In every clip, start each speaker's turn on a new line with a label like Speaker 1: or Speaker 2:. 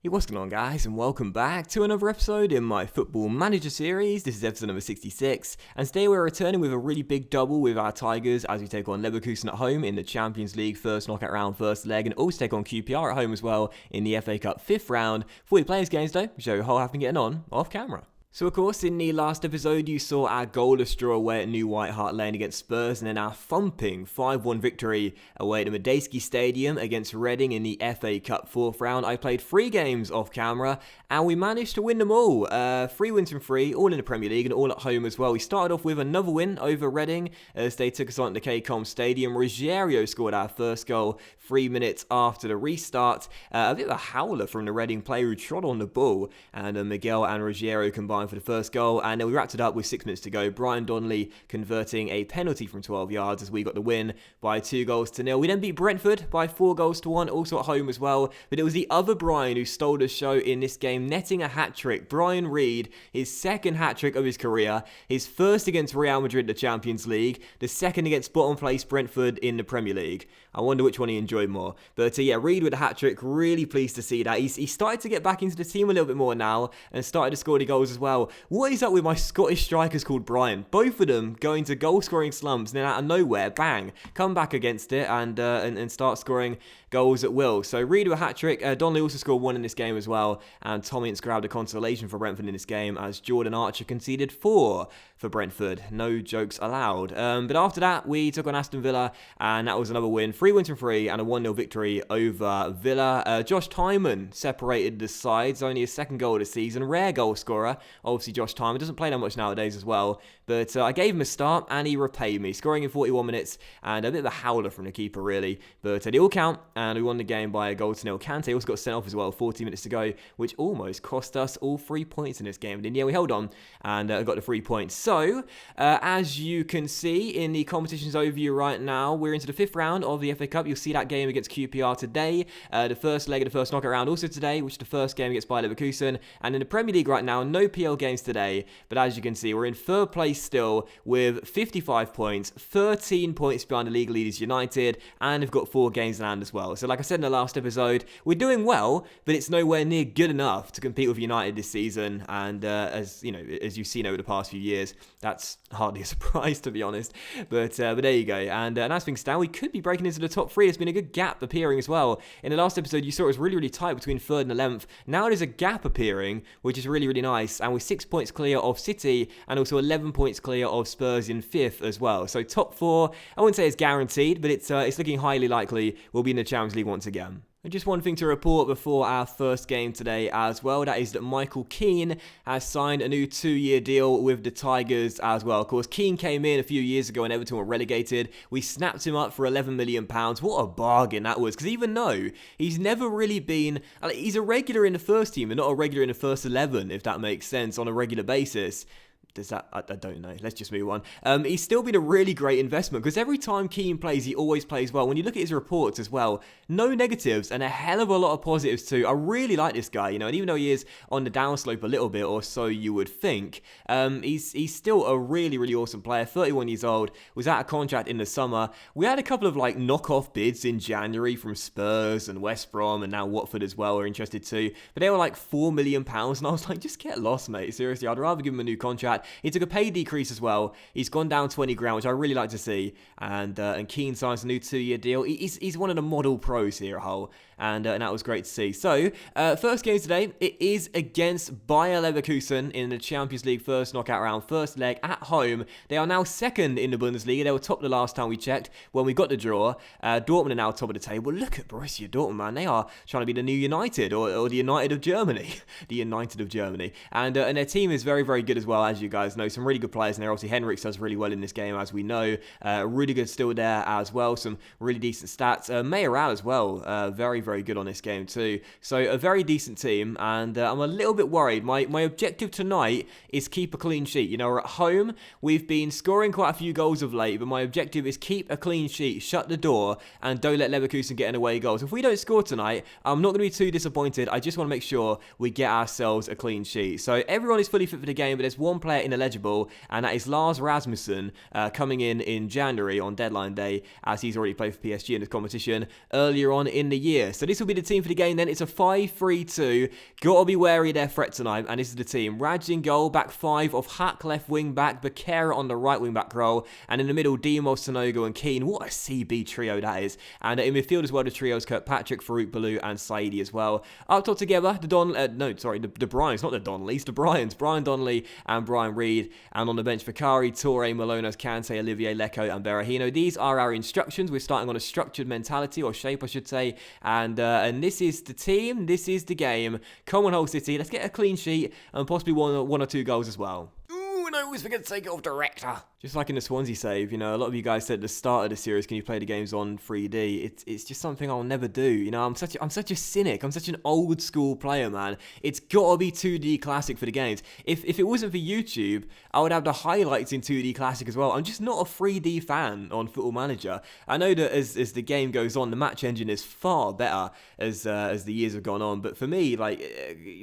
Speaker 1: Hey, what's going on, guys, and welcome back to another episode in my Football Manager series. This is episode number 66, and today we're returning with a really big double with our Tigers as we take on Leverkusen at home in the Champions League first knockout round, first leg, and also take on QPR at home as well in the FA Cup fifth round. Before we play these games, though, show you how I've been getting on off camera. So, of course, in the last episode, you saw our goalless draw away at New White Hart Lane against Spurs, and then our thumping 5-1 victory away at the Medeski Stadium against Reading in the FA Cup fourth round. I played 3 games off camera, and we managed to win them all. 3 wins from 3, all in the Premier League and all at home as well. We started off with another win over Reading as they took us on to KCOM Stadium. Ruggiero scored our first goal 3 minutes after the restart. A bit of a howler from the Reading player who trod on the ball, and Miguel and Ruggiero combined for the first goal, and then we wrapped it up with 6 minutes to go. Brian Donnelly converting a penalty from 12 yards as we got the win by 2-0. We then beat Brentford by 4-1, also at home as well, but it was the other Brian who stole the show in this game, netting a hat-trick. Brian Reid, his second hat-trick of his career, his first against Real Madrid in the Champions League, the second against bottom place Brentford in the Premier League. I wonder which one he enjoyed more. But yeah, Reid with a hat-trick, really pleased to see that. He started to get back into the team a little bit more now and started to score the goals as well. What is up with my Scottish strikers called Brian? Both of them going to goal-scoring slumps, and then out of nowhere, bang, come back against it and start scoring goals at will. So Reid with a hat-trick. Donnelly also scored 1 in this game as well, and Tom Ince grabbed a consolation for Brentford in this game as Jordan Archer conceded 4 for Brentford. No jokes allowed. But after that, we took on Aston Villa, and that was another win. 3 wins from 3 and a 1-0 victory over Villa. Josh Tymon separated the sides, only his second goal of the season. Rare goal scorer. Obviously, Josh Tymon doesn't play that much nowadays as well, but I gave him a start and he repaid me, scoring in 41 minutes and a bit of a howler from the keeper, really. But they all count, and we won the game by a 0-0. Kante also got sent off as well, 40 minutes to go, which almost cost us all 3 points in this game. But yeah, we held on and got the 3 points. So, as you can see in the competitions overview right now, we're into the 5th round of the FA Cup. You'll see that game against QPR today, the first leg of the first knockout round also today, which is the first game against Bayer Leverkusen. And in the Premier League right now, no PL games today, but as you can see, we're in 3rd place still with 55 points, 13 points behind the league leaders United, and have got 4 games in hand as well. So like I said in the last episode, we're doing well, but it's nowhere near good enough to compete with United this season. And as you know, as you've seen over the past few years, that's hardly a surprise, to be honest. But there you go. And as things stand, we could be breaking into the top 3. There's been a good gap appearing as well. In the last episode, you saw it was really, really tight between 3rd and 11th. Now there's a gap appearing, which is really, really nice. And we're 6 points clear of City and also 11 points clear of Spurs in 5th as well. So top 4, I wouldn't say it's guaranteed, but it's looking highly likely we'll be in the Champions League once again. And just one thing to report before our first game today as well, that is that Michael Keane has signed a new 2-year deal with the Tigers as well. Of course, Keane came in a few years ago and Everton were relegated. We snapped him up for £11 million. What a bargain that was, because even though he's never really been, he's a regular in the first team and not a regular in the first 11, if that makes sense, on a regular basis. Does that? I don't know. Let's just move on. He's still been a really great investment because every time Keane plays, he always plays well. When you look at his reports as well, no negatives and a hell of a lot of positives too. I really like this guy, and even though he is on the downslope a little bit, or so you would think, he's still a really, really awesome player. 31 years old, was out of contract in the summer. We had a couple of knockoff bids in January from Spurs and West Brom, and now Watford as well are interested too. But they were like £4 million, and I was like, just get lost, mate. Seriously, I'd rather give him a new contract. He took a pay decrease as well. He's gone down 20 grand, which I really like to see. And Keane signs a new 2-year deal. He's one of the model pros here at Hull. And that was great to see. So, first game today, it is against Bayer Leverkusen in the Champions League first knockout round, first leg at home. They are now 2nd in the Bundesliga. They were top the last time we checked when we got the draw. Dortmund are now top of the table. Look at Borussia Dortmund, man. They are trying to be the new United or the United of Germany. The United of Germany. And their team is very, very good as well, as you guys know. Some really good players in there. Obviously, Henriks does really well in this game, as we know. Really good still there as well. Some really decent stats. Mayoral as well. Very, very good on this game too. So a very decent team, and I'm a little bit worried. My objective tonight is keep a clean sheet. We're at home. We've been scoring quite a few goals of late, but my objective is keep a clean sheet, shut the door, and don't let Leverkusen get an away goal. So if we don't score tonight, I'm not going to be too disappointed. I just want to make sure we get ourselves a clean sheet. So everyone is fully fit for the game, but there's one player ineligible, and that is Lars Rasmussen, coming in January on deadline day, as he's already played for PSG in this competition earlier on in the year. Yes, so this will be the team for the game then. It's a 5-3-2. Got to be wary of their threat tonight, and this is the team. Raj in goal, back 5 of Hack left wing back, Bakera on the right wing back role, and in the middle, Demo, Sonogo, and Keane. What a CB trio that is. And in midfield as well, the trios Kirkpatrick, Farouk, Baloo, and Saidi as well. Up top together, the Bryans, not the Donnellys, the Bryans. Brian Donnelly and Brian Reid. And on the bench, Bakari, Torre, Malonas, Kante, Olivier, Lecco, and Berahino. These are our instructions. We're starting on a structured mentality, or shape, I should say. And this is the team. This is the game. Come on, Hull City. Let's get a clean sheet and possibly one or two goals as well. Ooh, and I always forget to take it off director. Just like in the Swansea save, you know, a lot of you guys said at the start of the series, can you play the games on 3D? It's just something I'll never do. You know, I'm such a cynic. I'm such an old school player, man. It's gotta be 2D classic for the games. If it wasn't for YouTube, I would have the highlights in 2D classic as well. I'm just not a 3D fan on Football Manager. I know that as the game goes on, the match engine is far better as the years have gone on. But for me, like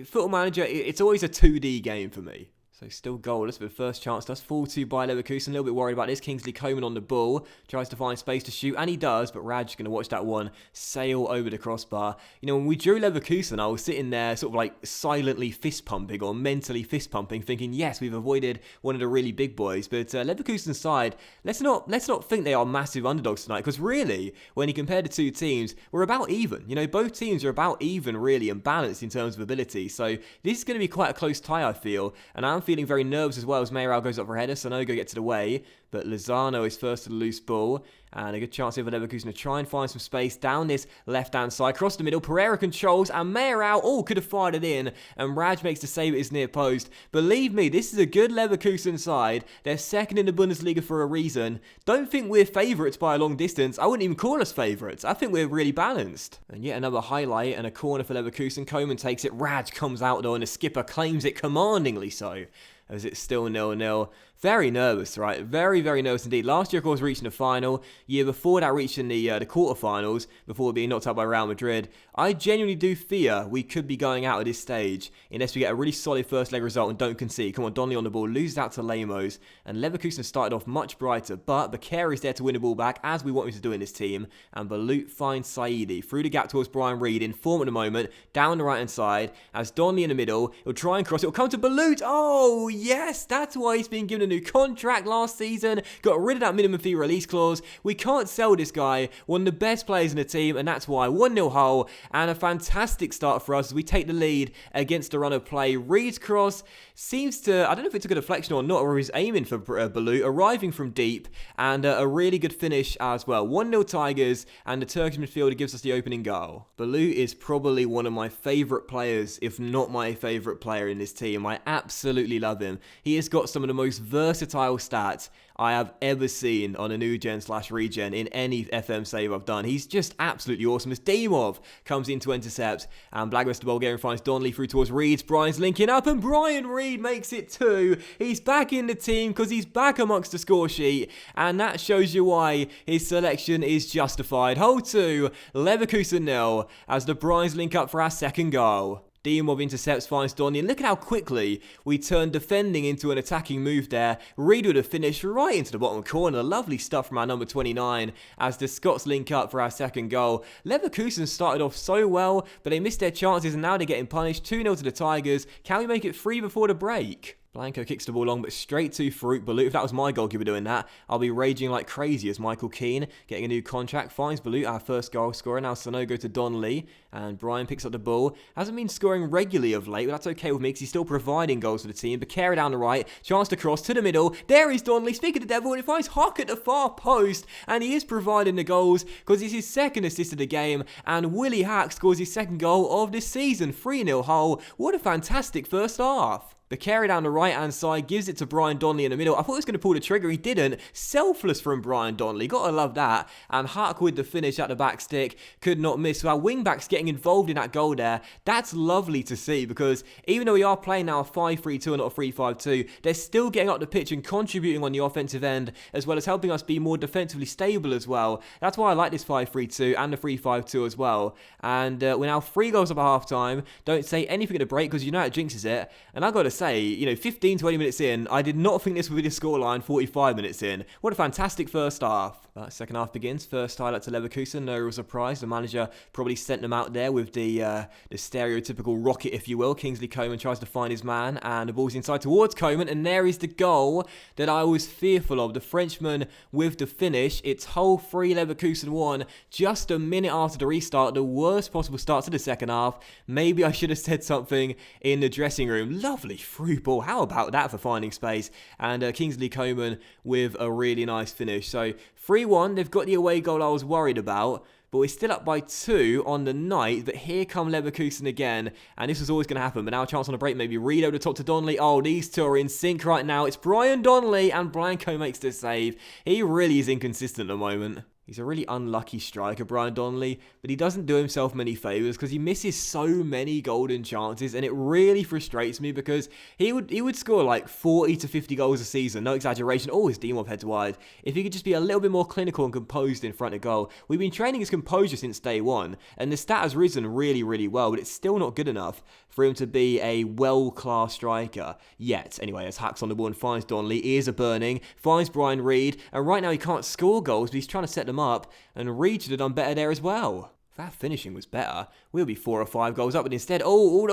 Speaker 1: Football Manager, it's always a 2D game for me. So still goalless, but first chance does fall to by Leverkusen. A little bit worried about this. Kingsley Coman on the ball. Tries to find space to shoot, and he does, but Raj going to watch that one sail over the crossbar. You know, when we drew Leverkusen, I was sitting there sort of like silently fist pumping or mentally fist pumping, thinking, yes, we've avoided one of the really big boys. But Leverkusen's side, let's not think they are massive underdogs tonight, because really, when you compare the two teams, we're about even. You know, both teams are about even, really, and balanced in terms of ability. So this is going to be quite a close tie, I feel, and I'm feeling very nervous as well as Mayral goes up for a header. Sonogo gets it away, but Lozano is first to the loose ball, and a good chance here for Leverkusen to try and find some space down this left-hand side. Cross the middle, Pereira controls, and Mayral, could have fired it in, and Raj makes the save at his near post. Believe me, this is a good Leverkusen side. They're second in the Bundesliga for a reason. Don't think we're favourites by a long distance. I wouldn't even call us favourites. I think we're really balanced. And yet another highlight and a corner for Leverkusen. Koeman takes it, Raj comes out though, and the skipper claims it commandingly so, as it's still 0-0. Very nervous, right? Very, very nervous indeed. Last year, of course, reaching the final. Year before that, reaching the quarterfinals before being knocked out by Real Madrid. I genuinely do fear we could be going out at this stage unless we get a really solid first leg result and don't concede. Come on, Donnelly on the ball, loses out to Lemos, and Leverkusen started off much brighter, but Bakera is there to win the ball back, as we want him to do in this team, and Balut finds Saidi through the gap towards Brian Reid, in form at the moment, down the right-hand side, as Donnelly in the middle, he'll try and cross, it'll come to Balut. Oh, yes, that's why he's been given a new contract last season, got rid of that minimum fee release clause. We can't sell this guy, one of the best players in the team, and that's why 1-0 Hull, and a fantastic start for us as we take the lead against the run of play. Reid's cross seems to, I don't know if it took a deflection or not, or he's aiming for Balut, arriving from deep, and a really good finish as well. 1-0 Tigers, and the Turkish midfielder gives us the opening goal. Balut is probably one of my favourite players, if not my favourite player in this team. I absolutely love him. He has got some of the most versatile stats I have ever seen on a new gen/regen in any FM save I've done. He's just absolutely awesome as Demov comes in to intercept, and Blackburn the Bulgarian finds Donnelly through towards Reed. Brian's linking up, and Brian Reid makes it 2. He's back in the team because he's back amongst the score sheet, and that shows you why his selection is justified. Hull 2, Leverkusen 0, as the Bryans link up for our second goal. Demov intercepts, finds Donny, and look at how quickly we turn defending into an attacking move there. Reid would have finished right into the bottom corner. Lovely stuff from our number 29 as the Scots link up for our second goal. Leverkusen started off so well, but they missed their chances and now they're getting punished. 2-0 to the Tigers. Can we make it 3 before the break? Blanco kicks the ball long, but straight to Farouk Balut. If that was my goalkeeper doing that, I'll be raging like crazy as Michael Keane, getting a new contract, finds Balut, our first goal scorer. Now Sonogo to Donnelly, and Brian picks up the ball. Hasn't been scoring regularly of late, but that's okay with me because he's still providing goals for the team. Bakera down the right, chance to cross to the middle. There is Donnelly, speak of the devil, and he finds Hock at the far post, and he is providing the goals because it's his second assist of the game, and Willie Hack scores his second goal of this season. 3-0 Hull. What a fantastic first half. Bakera down the right-hand side, gives it to Brian Donnelly in the middle. I thought he was going to pull the trigger, he didn't. Selfless from Brian Donnelly, gotta love that. And Hart with the finish at the back stick, could not miss. So our wing-backs getting involved in that goal there, that's lovely to see, because even though we are playing now a 5-3-2 and not a 3-5-2, they're still getting up the pitch and contributing on the offensive end, as well as helping us be more defensively stable as well. That's why I like this 5-3-2 and the 3-5-2 as well. And we're now 3 goals up at half-time. Don't say anything at the break, because you know it jinxes it. And I've got to say, say, 15, 20 minutes in, I did not think this would be the scoreline 45 minutes in. What a fantastic first half. Second half begins. First highlight to Leverkusen. No real surprise. The manager probably sent them out there with the stereotypical rocket, if you will. Kingsley Coman tries to find his man, and the ball's inside towards Coman, and there is the goal that I was fearful of. The Frenchman with the finish. It's Hull 3, Leverkusen 1. Just a minute after the restart. The worst possible start to the second half. Maybe I should have said something in the dressing room. Lovely through ball. How about that for finding space? And Kingsley Coman with a really nice finish. So 3-1. They've got the away goal I was worried about. But we're still up by 2 on the night. But here come Leverkusen again. And this was always going to happen. But now a chance on a break. Maybe Reed over the top to Donnelly. Oh, these two are in sync right now. It's Brian Donnelly. And Blanco makes the save. He really is inconsistent at the moment. He's a really unlucky striker, Brian Donnelly, but he doesn't do himself many favours because he misses so many golden chances, and it really frustrates me because he would score like 40 to 50 goals a season, no exaggeration. Oh, his Demov heads wide. If he could just be a little bit more clinical and composed in front of goal. We've been training his composure since day one, and the stat has risen really, really well, but it's still not good enough for him to be a well-class striker yet. Anyway, as Hacks on the ball and finds Donnelly, ears are burning, finds Brian Reed, and right now he can't score goals, but he's trying to set them up, and Reed should have done better there as well. If our finishing was better, we'll be 4 or 5 goals up, but instead, oh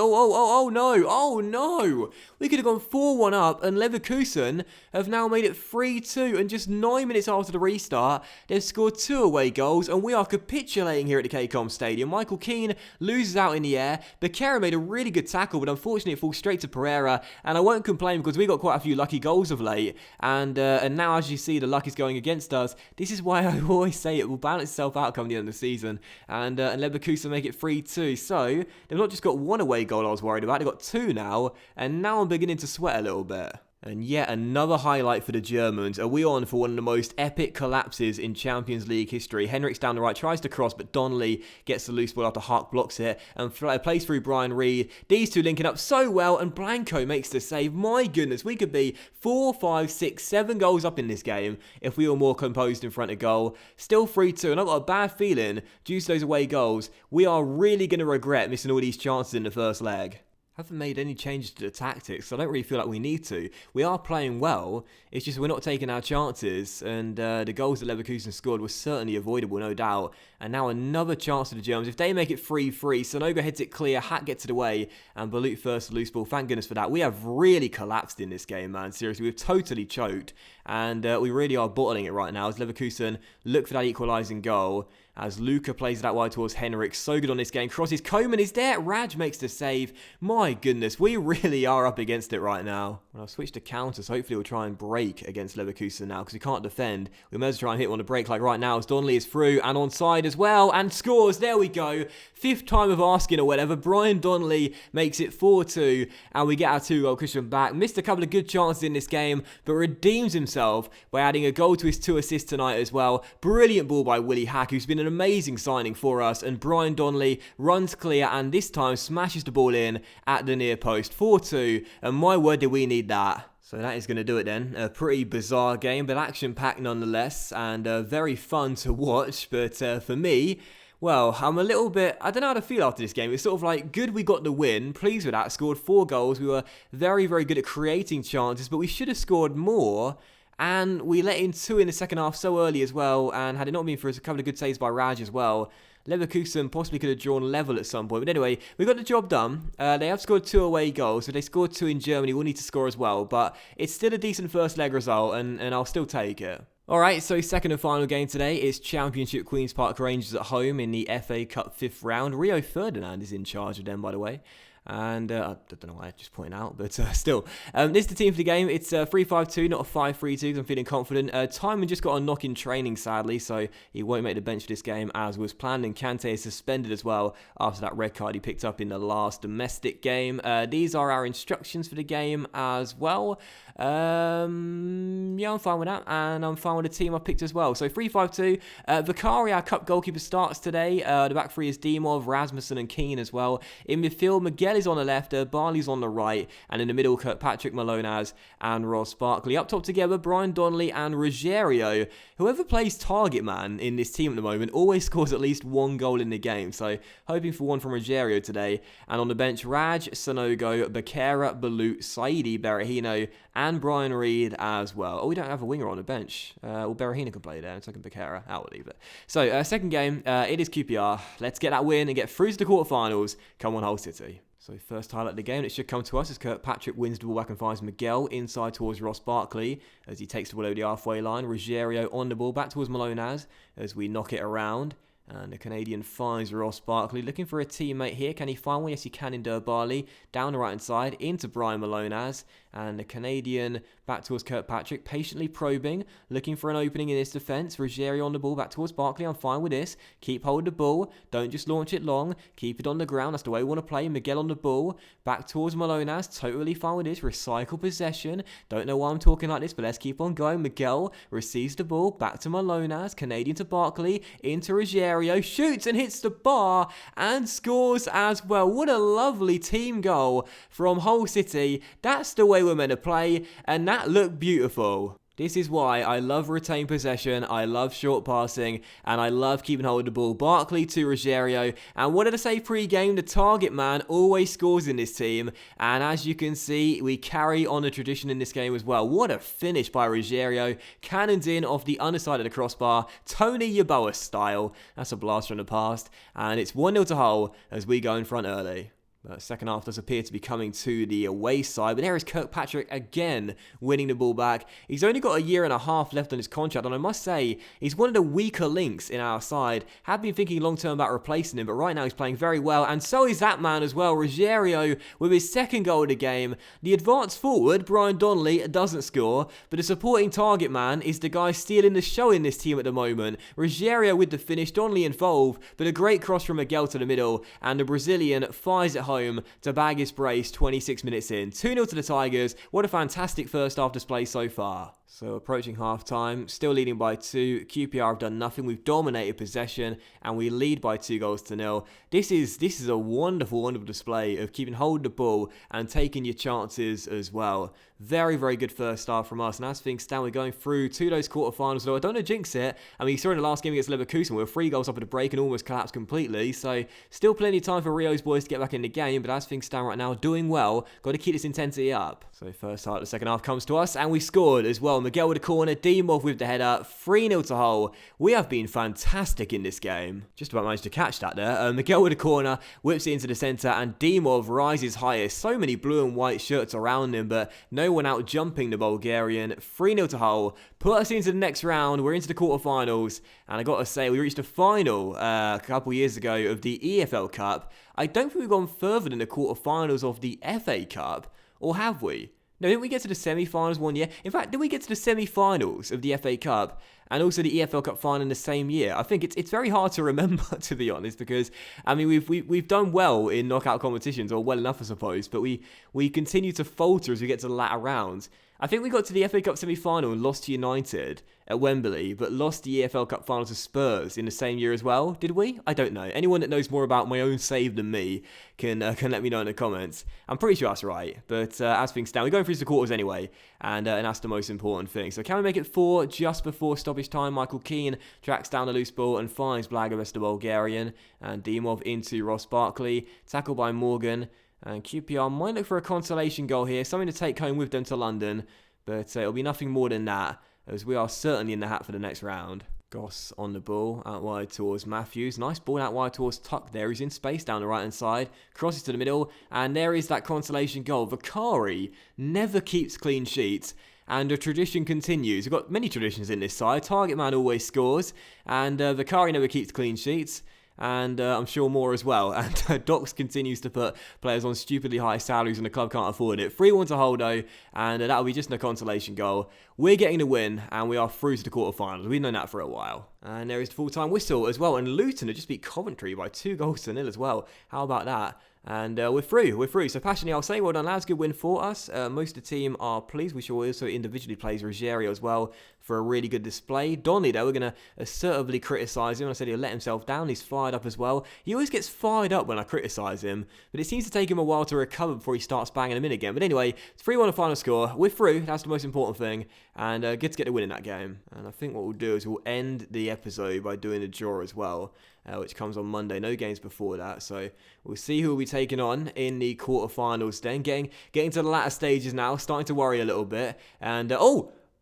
Speaker 1: no! We could have gone 4-1 up, and Leverkusen have now made it 3-2, and just 9 minutes after the restart, they've scored 2 away goals, and we are capitulating here at the KCOM Stadium. Michael Keane loses out in the air. Becerra made a really good tackle, but unfortunately it falls straight to Pereira, and I won't complain because we got quite a few lucky goals of late, and now as you see, the luck is going against us. This is why I always say it will balance itself out come the end of the season, and Leverkusen make it 3-2. So they've not just got 1 away goal I was worried about, they've got 2 now, and now I'm beginning to sweat a little bit. And yet another highlight for the Germans. Are we on for one of the most epic collapses in Champions League history? Henrichs down the right, tries to cross, but Donnelly gets the loose ball after Hark blocks it and plays through Brian Reed. These two linking up so well, and Blanco makes the save. My goodness, we could be 4, 5, 6, 7 goals up in this game if we were more composed in front of goal. Still 3-2, and I've got a bad feeling, due to those away goals, we are really going to regret missing all these chances in the first leg. Haven't made any changes to the tactics, so I don't really feel like we need to. We are playing well, it's just we're not taking our chances, and the goals that Leverkusen scored were certainly avoidable, no doubt. And now another chance for the Germans. If they make it 3-3, Sonogo heads it clear, Hack gets it away, and Balut first loose ball. Thank goodness for that. We have really collapsed in this game, man. Seriously, we've totally choked, and we really are bottling it right now as Leverkusen look for that equalising goal. As Luca plays it out wide towards Henrik. So good on this game. Crosses. Coman is there. Raj makes the save. My goodness, we really are up against it right now. Well, I've switched to counter, so hopefully we'll try and break against Leverkusen now, because we can't defend. We may as well try and hit one to break like right now, as Donnelly is through and onside as well, and scores. There we go. 5th time of asking or whatever. Brian Donnelly makes it 4-2, and we get our 2-goal cushion back. Missed a couple of good chances in this game, but redeems himself by adding a goal to his 2 assists tonight as well. Brilliant ball by Willie Hack, who's been an amazing signing for us, and Brian Donnelly runs clear and this time smashes the ball in at the near post. 4-2, and my word, did we need that. So that is going to do it then. A pretty bizarre game, but action-packed nonetheless, and very fun to watch. But for me, well, I'm a little bit, I don't know how to feel after this game. It's sort of like, good we got the win, pleased with that, scored 4 goals. We were very, very good at creating chances, but we should have scored more. And we let in 2 in the second half so early as well, and had it not been for a couple of good saves by Raj as well, Leverkusen possibly could have drawn level at some point. But anyway, we got the job done. They have scored 2 away goals, so they scored 2 in Germany. We'll need to score as well, but it's still a decent first leg result, and I'll still take it. Alright, so second and final game today is Championship Queen's Park Rangers at home in the FA Cup 5th round. Rio Ferdinand is in charge of them, by the way. And I don't know why I just pointed out, but still. This is the team for the game. It's 3-5-2, not a 5-3-2, because I'm feeling confident. Timon just got a knock in training, sadly, so he won't make the bench for this game as was planned. And Kante is suspended as well after that red card he picked up in the last domestic game. These are our instructions for the game as well. Yeah, I'm fine with that, and I'm fine with the team I picked as well. So 3-5-2. Vicari, our cup goalkeeper, starts today. The back three is Demov, Rasmussen, and Keane as well. In midfield, Miguel players on the left, Barley's on the right, and in the middle, Kirkpatrick, Malonaz, and Ross Barkley. Up top together, Brian Donnelly and Ruggiero. Whoever plays target man in this team at the moment always scores at least one goal in the game, so hoping for one from Ruggiero today. And on the bench, Raj, Sanogo, Bakera, Balut, Saidi, Berahino, and Brian Reed as well. Oh, we don't have a winger on the bench. Well, Berahino can play there, so can Bakera. I'll leave it. So, second game, it is QPR. Let's get that win and get through to the quarterfinals. Come on, Hull City. So first highlight of the game, it should come to us as Kirkpatrick wins the ball back and finds Miguel inside towards Ross Barkley as he takes the ball over the halfway line. Ruggiero on the ball back towards Malonaz as we knock it around. And the Canadian finds Ross Barkley, looking for a teammate here. Can he find one? Yes, he can in Barley. Down the right-hand side, into Brian Malonaz. And the Canadian back towards Kirkpatrick, patiently probing, looking for an opening in his defence. Ruggiero on the ball, back towards Barkley. I'm fine with this. Keep hold of the ball. Don't just launch it long. Keep it on the ground. That's the way we want to play. Miguel on the ball. Back towards Malonaz. Totally fine with this. Recycle possession. Don't know why I'm talking like this, but let's keep on going. Miguel receives the ball. Back to Malonaz. Canadian to Barkley. Into Ruggiero. Shoots and hits the bar and scores as well. What a lovely team goal from Hull City. That's the way we're meant to play, and that looked beautiful. This is why I love retained possession, I love short passing, and I love keeping hold of the ball. Barkley to Ruggiero, and what did I say pre-game? The target man always scores in this team, and as you can see, we carry on a tradition in this game as well. What a finish by Ruggiero, cannons in off the underside of the crossbar, Tony Yeboah style. That's a blast from the past, and it's 1-0 to Hull as we go in front early. But second half does appear to be coming to the away side. But there is Kirkpatrick again winning the ball back. He's only got a year and a half left on his contract. And I must say, he's one of the weaker links in our side. Have been thinking long term about replacing him. But right now he's playing very well. And so is that man as well. Ruggiero with his second goal of the game. The advanced forward, Brian Donnelly, doesn't score. But the supporting target man is the guy stealing the show in this team at the moment. Ruggiero with the finish. Donnelly involved. But a great cross from Miguel to the middle. And the Brazilian fires it home to bag his brace 26 minutes in. 2-0 to the Tigers. What a fantastic first half display so far. So approaching half-time, still leading by 2. QPR have done nothing. We've dominated possession and we lead by 2-0. This is a wonderful, wonderful display of keeping hold of the ball and taking your chances as well. Very, very good first half from us. And as things stand, we're going through to those quarterfinals. Though I don't want to jinx it. I mean, you saw in the last game against Leverkusen, we were 3 goals up at the break and almost collapsed completely. So still plenty of time for Rio's boys to get back in the game. But as things stand right now, doing well. Got to keep this intensity up. So first half of the second half comes to us and we scored as well. Miguel with the corner, Dimov with the header, 3-0 to Hull. We have been fantastic in this game. Just about managed to catch that there. Miguel with the corner, whips it into the centre and Dimov rises highest. So many blue and white shirts around him, but no one out jumping the Bulgarian. 3-0 to Hull. Put us into the next round. We're into the quarterfinals. And I got to say, we reached the final a couple years ago of the EFL Cup. I don't think we've gone further than the quarterfinals of the FA Cup. Or have we? No, didn't we get to the semi-finals one year? In fact, did we get to the semi-finals of the FA Cup and also the EFL Cup final in the same year? I think it's very hard to remember, to be honest, because I mean we've done well in knockout competitions, or well enough, I suppose, but we continue to falter as we get to the latter rounds. I think we got to the FA Cup semi-final and lost to United at Wembley, but lost the EFL Cup final to Spurs in the same year as well. Did we? I don't know. Anyone that knows more about my own save than me can let me know in the comments. I'm pretty sure that's right, but as things stand, we're going through to the quarters anyway, and that's the most important thing. So can we make it 4 just before stoppage time? Michael Keane tracks down the loose ball and finds Blagoves, the Bulgarian, and Dimov into Ross Barkley, tackled by Morgan. And QPR might look for a consolation goal here, something to take home with them to London, but it'll be nothing more than that, as we are certainly in the hat for the next round. Goss on the ball, out wide towards Matthews. Nice ball out wide towards Tuck there. He's in space down the right-hand side. Crosses to the middle, and there is that consolation goal. Vakari never keeps clean sheets. And the tradition continues. We've got many traditions in this side. Target man always scores, and Vakari never keeps clean sheets. And I'm sure more as well. And Docs continues to put players on stupidly high salaries and the club can't afford it. 3-1 to Holdo, and that'll be just a consolation goal. We're getting the win, and we are through to the quarterfinals. We've known that for a while. And there is the full-time whistle as well. And Luton have just beat Coventry by 2-0 as well. How about that? And we're through. So passionately, I'll say well done, lads. Good win for us. Most of the team are pleased. We should also individually praise Ruggiero as well for a really good display. Donny, though, we're going to assertively criticise him. I said he'll let himself down. He's fired up as well. He always gets fired up when I criticise him, but it seems to take him a while to recover before he starts banging him in again. But anyway, it's 3-1 the final score. We're through. That's the most important thing. And good to get the win in that game. And I think what we'll do is we'll end the episode by doing a draw as well, which comes on Monday. No games before that. So we'll see who we'll be taking on in the quarterfinals then. Getting to the latter stages now. Starting to worry a little bit. And,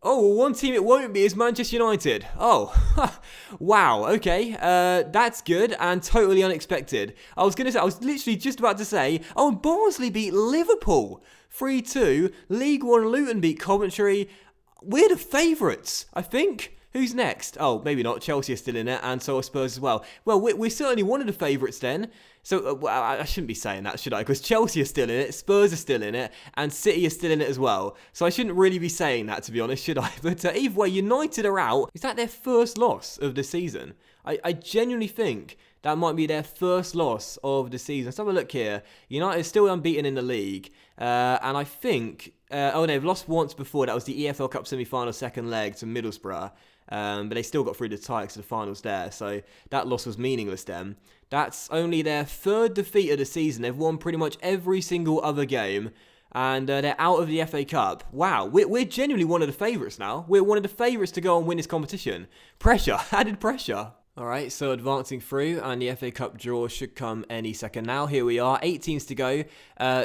Speaker 1: one team it won't be is Manchester United. Oh, wow, okay, that's good and totally unexpected. I was literally just about to say, Barnsley beat Liverpool 3-2. League One Luton beat Coventry. We're the favourites, I think. Who's next? Oh, maybe not. Chelsea are still in it, and so are Spurs as well. Well, we're certainly one of the favourites then. So, I shouldn't be saying that, should I? Because Chelsea are still in it, Spurs are still in it, and City are still in it as well. So I shouldn't really be saying that, to be honest, should I? But either way, United are out. Is that their first loss of the season? I genuinely think that might be their first loss of the season. Let's have a look here. United is still unbeaten in the league. And I think... they've lost once before. That was the EFL Cup semi-final second leg to Middlesbrough. But they still got through the tie to the finals there. So that loss was meaningless then. That's only their third defeat of the season. They've won pretty much every single other game. And they're out of the FA Cup. Wow, we're genuinely one of the favourites now. We're one of the favourites to go and win this competition. Pressure, added pressure. Alright, so advancing through, and the FA Cup draw should come any second now. Here we are, 8 teams to go.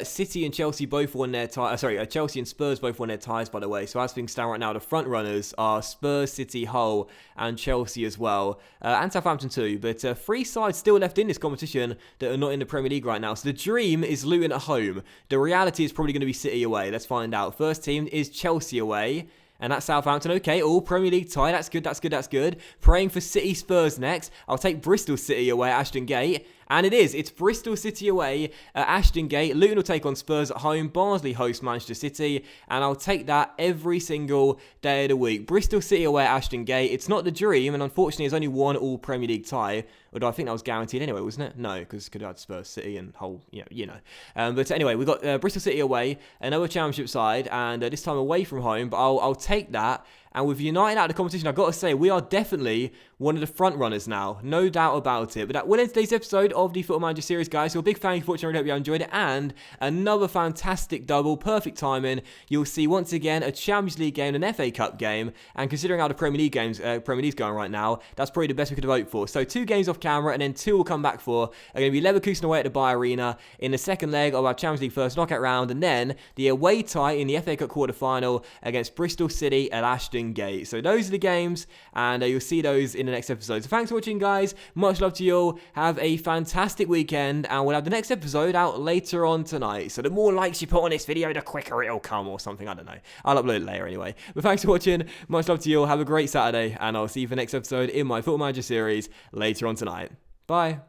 Speaker 1: City and Chelsea both won their ties. Chelsea and Spurs both won their ties, by the way. So as things stand right now, the front runners are Spurs, City, Hull, and Chelsea as well. And Southampton too. But 3 sides still left in this competition that are not in the Premier League right now. So the dream is Luton at home. The reality is probably going to be City away. Let's find out. First team is Chelsea away. And that's Southampton. Okay, all Premier League tie. That's good. Praying for City Spurs next. I'll take Bristol City away at Ashton Gate. And it is. It's Bristol City away at Ashton Gate. Luton will take on Spurs at home. Barnsley host Manchester City. And I'll take that every single day of the week. Bristol City away at Ashton Gate. It's not the dream. And unfortunately, there's only one all Premier League tie. Although I think that was guaranteed anyway, wasn't it? No, because could have had Spurs City and Hull, but anyway, we've got Bristol City away, another championship side, and this time away from home. But I'll take that. And with United out of the competition, I've got to say, we are definitely one of the front runners now. No doubt about it. But that will end today's episode of the Football Manager series, guys. So a big thank you for watching. I really hope you enjoyed it. And another fantastic double. Perfect timing. You'll see, once again, a Champions League game, an FA Cup game. And considering how the Premier League's going right now, that's probably the best we could have hoped for. So 2 games off camera, and then 2 will come back for. Are going to be Leverkusen away at the Bayer Arena in the second leg of our Champions League first knockout round. And then the away tie in the FA Cup quarter-final against Bristol City at Ashton Gate. So those are the games, and you'll see those in the next episode. So thanks for watching, guys. Much love to you all. Have a fantastic weekend, and we'll have the next episode out later on tonight. So the more likes you put on this video, the quicker it'll come, or something. I don't know. I'll upload it later anyway. But thanks for watching. Much love to you all. Have a great Saturday, and I'll see you for the next episode in my Football Manager series later on tonight. Bye.